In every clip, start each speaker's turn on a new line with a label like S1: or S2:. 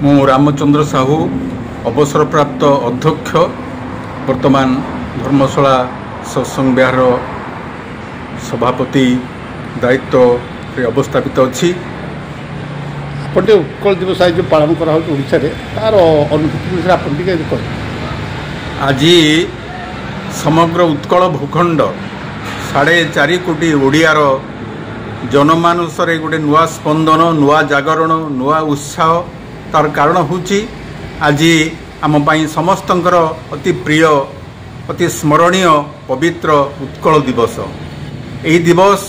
S1: मु रामचंद्र साहू अवसरप्राप्त अध्यक्ष वर्तमान धर्मशाला सत्संग विहार सभापति दायित्व अवस्थापित अच्छी।
S2: आपटे उत्कल दिवस आज पालन करा तार अनुभूति आप
S1: आज समग्र उत्कल भूखंड 4.5 कोटी ओडियार जनमानस गोटे नुआ स्पंदन नुआ जागरण नुआ उत्साह तार कारण होची आज आम समस्तंकर अति प्रिय अति स्मरणीय पवित्र उत्कल दिवस। यही दिवस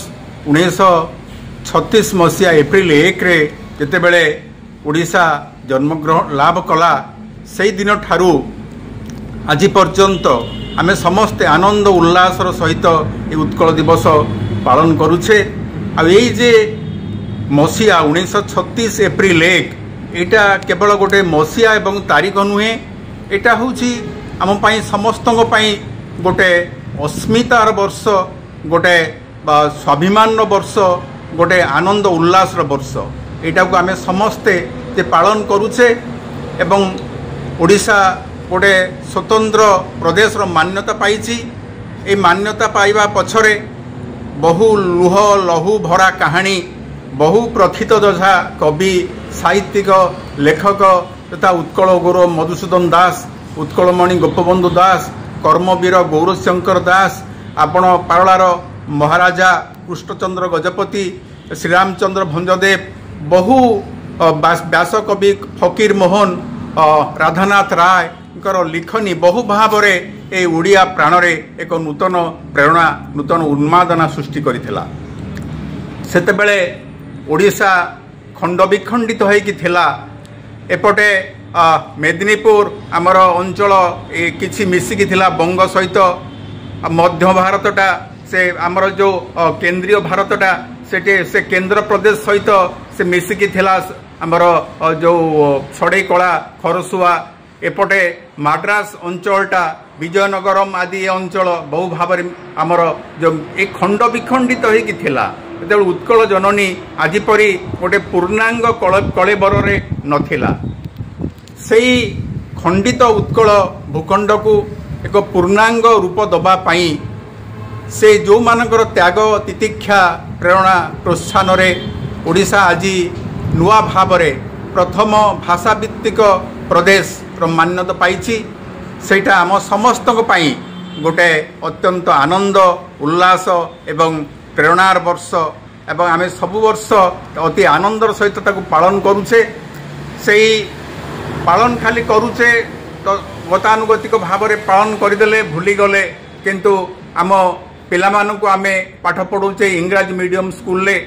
S1: 1936 मसीहा एप्रिल 1 रे जेतेबेले ओडिशा जन्मग्रहण लाभ कला से दिन ठारू आज पर्यंत आमे समस्ते आनंद उल्लासर सहित ये उत्कल दिवस पालन करुछे। यही जे मसीहा 1936 एप्रिल 1 एटा केवल गोटे मसीहा एवं तारीख नुहे, एटा होची आम पाई समस्तंग पाई गोटे अस्मितार वर्ष, गोटे स्वाभिमान वर्ष, गोटे आनंद उल्लासर वर्ष। एटा को आमे समस्ते जे पालन करुछे एवं ओडिशा गोटे स्वतंत्र प्रदेश मान्यता पाइछि। ए मान्यता पाइबा पछरे बहु लुह लहू भरा कहानी, बहु प्रथित दशा कवि साहित्यिक लेखक तथा उत्कल गौरव मधुसूदन दास, उत्कलमणि गोपबंधु दास, कर्मवीर गौरशंकर दास, आपण पारलार महाराजा कृष्णचंद्र गजपति, श्रीरामचंद्र भंजदेव, बहु व्यास कवि फकीर मोहन, राधानाथ राय लिखनी बहु भाव ए ओडिया प्राणरे एक नूतन प्रेरणा नूतन उन्मादना सृष्टि करिथिला। सेतेबेले ओडिशा खंड विखंडित होइकि थिला। एपटे मेदिनीपुर आमर अंचल किछि मिसिकि थिला बंग सहित, मध्य भारतटा से आमर जो केंद्रीय भारतटा से केंद्र प्रदेश सहित से मिसिकि थिला। आमर जो छड़ई कला खरसुआ एपटे माड्रास अंचलटा विजयनगरम आदि अंचल बहु भाव आमर जो एक खंड विखंडित होइकि थिला। उत्कल जननी आज परी गोटे पूर्णांग कलेबर नथिला। सेई खंडित उत्कल भूखंड को एक पूर्णांग रूप दबा पाई से जो मानकर त्याग तितिक्षा प्रेरणा प्रोत्साहन रे ओडिशा आज नुआ भाव प्रथम भाषा भित्तिक प्रदेश मान्यता पाइछि। सेटा आम समस्त गोटे अत्यंत आनंद उल्लास एवं प्रेरणार वर्ष एवं आमे सबु वर्ष अति आनंदर सहित ताकू पालन करुचे। सेई पालन खाली करुचे तो गतानुगतिक भाव में पालन करदेले भूली गले, किंतु आम पिलामानकु आमे पाठ पढ़ुचे इंग्राजी मीडियम स्कूल ले।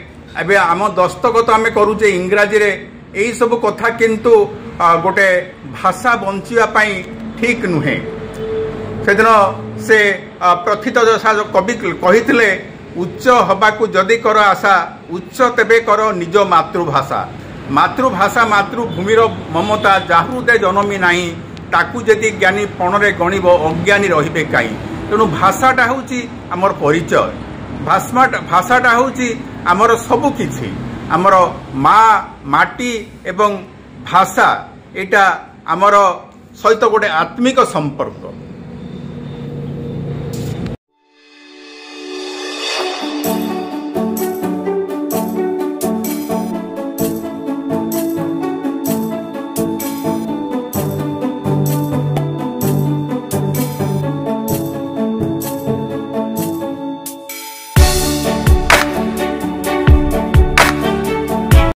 S1: एबे आम दस्तखत आमे करुचे इंग्राजी रे। यही सब कथा किंतु गोटे भाषा बंचिया पाई ठीक नुहे। सेदिन से प्रथित दशा जो कवि कहिथिले, उच्च हबाकू जदि कर आशा उच्च तेबे कर निज मातृभाषा। मातृभाषा मातृभूमिर ममता जाहृदे जनमी नाही, ताकू जदि ज्ञानी पणरे गणिब अज्ञानी रहिबे काई। तेणु भाषाटा होची आमर परिचय, भाषाटा होची आमर सबु किछि। आमर माँ माटी एवं भाषा एटा आमर सहित गोटे आत्मिक संपर्क।